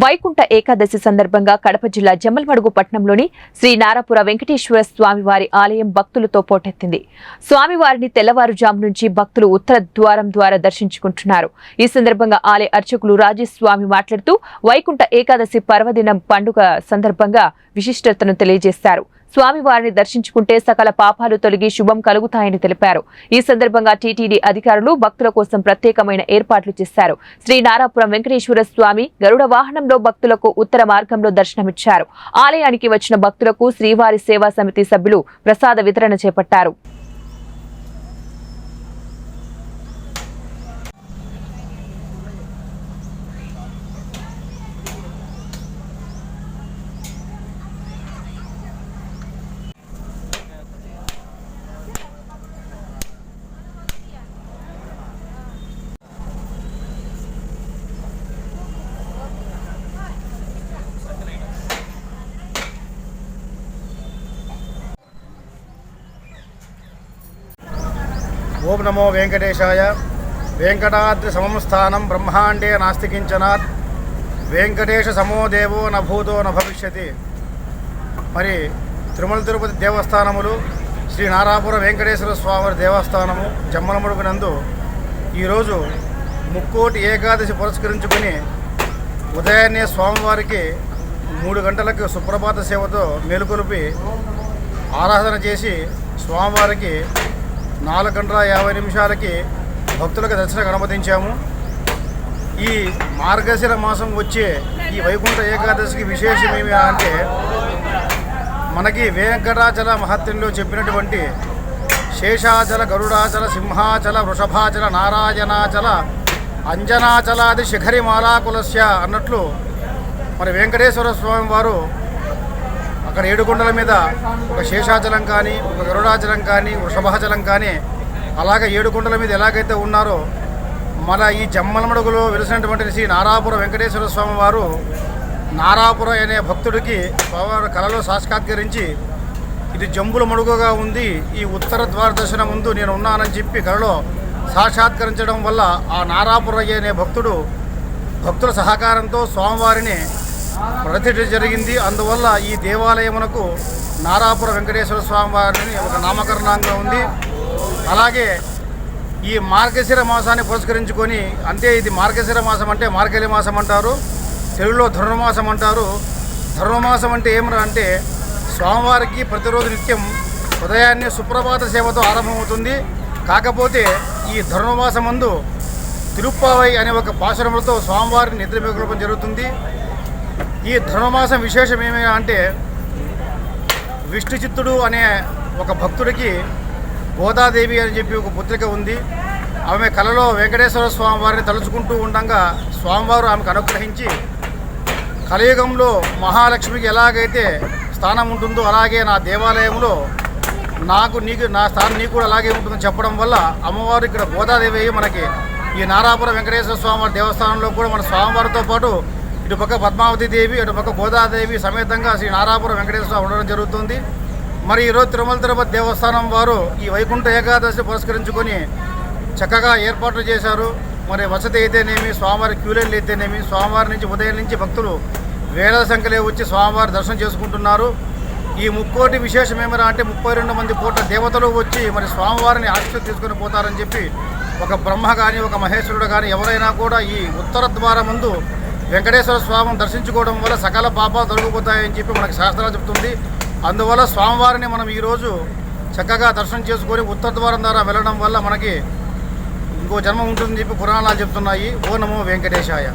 వైకుంఠ ఏకాదశి సందర్భంగా కడప జిల్లా జమ్మలమడుగు పట్టణంలోని శ్రీ నారాపుర వెంకటేశ్వర స్వామివారి ఆలయం భక్తులతో పోటెత్తింది. స్వామివారిని తెల్లవారుజాము నుంచి భక్తులు ఉత్తర ద్వారం ద్వారా దర్శించుకుంటున్నారు. ఈ సందర్భంగా ఆలయ అర్చకులు రాజస్వామి మాట్లాడుతూ వైకుంఠ ఏకాదశి పర్వదినం పండుగ సందర్భంగా విశిష్టతను తెలియజేశారు. స్వామివారిని దర్శించుకుంటే సకల పాపాలు తొలగి శుభం కలుగుతాయని తెలిపారు. ఈ సందర్భంగా టీటీడీ అధికారులు భక్తుల కోసం ప్రత్యేకమైన ఏర్పాట్లు చేశారు. శ్రీ నారాపురం వెంకటేశ్వర స్వామి గరుడ వాహనంలో భక్తులకు ఉత్తర మార్గంలో దర్శనమిచ్చారు. ఆలయానికి వచ్చిన భక్తులకు శ్రీవారి సేవా సమితి సభ్యులు ప్రసాద వితరణ చేపట్టారు. ఓం నమో వెంకటేశాయ. వెంకటాద్రి సమం స్థానం బ్రహ్మాండే నాస్తి కించనాత్. వెంకటేశ సమో దేవో న భూతో న భవిష్యతి. మరి తిరుమల తిరుపతి దేవస్థానములు శ్రీ నారాపుర వెంకటేశ్వర స్వామి దేవస్థానము జమ్మలమడుగు నందు ఈరోజు ముక్కోటి ఏకాదశి పురస్కరించుకుని ఉదయాన్నే స్వామివారికి 3 గంటలకు సుప్రభాత సేవతో మేలుకొలిపి ఆరాధన చేసి స్వామివారికి 4:50 భక్తులకు దర్శనం అనుమతించాము. ఈ మార్గశిర మాసం వచ్చే ఈ వైకుంఠ ఏకాదశికి విశేషమేమి అంటే మనకి వెంకటాచల మహత్యంలో చెప్పినటువంటి శేషాచల గరుడాచల సింహాచల వృషభాచల నారాయణాచల అంజనాచలాది శిఖరి మాలాకులస్య అన్నట్లు మరి వెంకటేశ్వర స్వామి వారు అక్కడ 7 కొండల మీద ఒక శేషాచలం కానీ, ఒక గరుడాచలం కానీ, వృషభాచలం కానీ అలాగే 7 కొండల మీద ఎలాగైతే ఉన్నారో మన ఈ జమ్మలమడుగులో వెలిసినటువంటి శ్రీ నారాపుర వెంకటేశ్వర స్వామి వారు నారాపుర అనే భక్తుడికి స్వామివారి కలలో సాక్షాత్కరించి ఇది జంబుల మడుగుగా ఉంది, ఈ ఉత్తర ద్వార దర్శన ముందు నేను ఉన్నానని చెప్పి కలలో సాక్షాత్కరించడం వల్ల ఆ నారాపుర అనే భక్తుల సహకారంతో స్వామివారిని ప్రతిష్ఠ జరిగింది. అందువల్ల ఈ దేవాలయమునకు నారాపుర వెంకటేశ్వర స్వామి వారిని ఒక నామకరణంగా ఉంది. అలాగే ఈ మార్గశిర మాసాన్ని పురస్కరించుకొని, అంటే ఇది మార్గశిర మాసం అంటే మార్గలి మాసం అంటారు, తెలుగులో ధనుర్మాసం అంటారు. ధనుర్మాసం అంటే ఏమరా అంటే స్వామివారికి ప్రతిరోజు నిత్యం ఉదయాన్నే సుప్రభాత సేవతో ఆరంభమవుతుంది. కాకపోతే ఈ ధనుర్మాసం ముందు తిరుప్పావై అనే ఒక పాశురములతో స్వామివారిని నిద్ర మేల్కొల్పడం జరుగుతుంది. ఈ ధనుర్మాసం విశేషం ఏమి అంటే విష్ణుచిత్తుడు అనే ఒక భక్తుడికి గోదాదేవి అని చెప్పి ఒక పుత్రిక ఉంది. ఆమె కలలో వెంకటేశ్వర స్వామి వారిని తలుచుకుంటూ ఉండగా స్వామివారు ఆమెకు అనుగ్రహించి కలియుగంలో మహాలక్ష్మికి ఎలాగైతే స్థానం ఉంటుందో అలాగే నా దేవాలయంలో నా స్థానం నీకు కూడా అలాగే ఉంటుందని చెప్పడం వల్ల అమ్మవారు ఇక్కడ గోదాదేవి మనకి ఈ నారాపుర వెంకటేశ్వర స్వామివారి దేవస్థానంలో కూడా మన స్వామివారితో పాటు ఇటుపక్క పద్మావతి దేవి, అటుపక్క గోదాదేవి సమేతంగా శ్రీ నారాపుర వెంకటేశ్వర స్వామి ఉండడం జరుగుతుంది. మరి ఈరోజు తిరుమల తిరుపతి దేవస్థానం వారు ఈ వైకుంఠ ఏకాదశి పురస్కరించుకొని చక్కగా ఏర్పాట్లు చేశారు. మరి వసతి అయితేనేమి, స్వామివారి క్యూలైన్లు అయితేనేమి, స్వామివారి నుంచి ఉదయం నుంచి భక్తులు వేల సంఖ్యలో వచ్చి స్వామివారి దర్శనం చేసుకుంటున్నారు. ఈ ముక్కోటి విశేషం ఏమరా అంటే 32 మంది కోట్ల దేవతలు వచ్చి మరి స్వామివారిని ఆశీస్సు తీసుకొని పోతారని చెప్పి ఒక బ్రహ్మ కానీ, ఒక మహేశ్వరుడు కానీ ఎవరైనా కూడా ఈ ఉత్తర ద్వారం ముందు వెంకటేశ్వర స్వామిని దర్శించుకోవడం వల్ల సకల పాపాలు తొలగిపోతాయని చెప్పి మనకి శాస్త్రాలు చెప్తుంది. అందువల్ల స్వామివారిని మనం ఈరోజు చక్కగా దర్శనం చేసుకొని ఉత్తర ద్వారం ద్వారా వెళ్ళడం వల్ల మనకి ఇంకో జన్మ ఉంటుందని చెప్పి పురాణాలు చెప్తున్నాయి. ఓ నమో వెంకటేశాయ.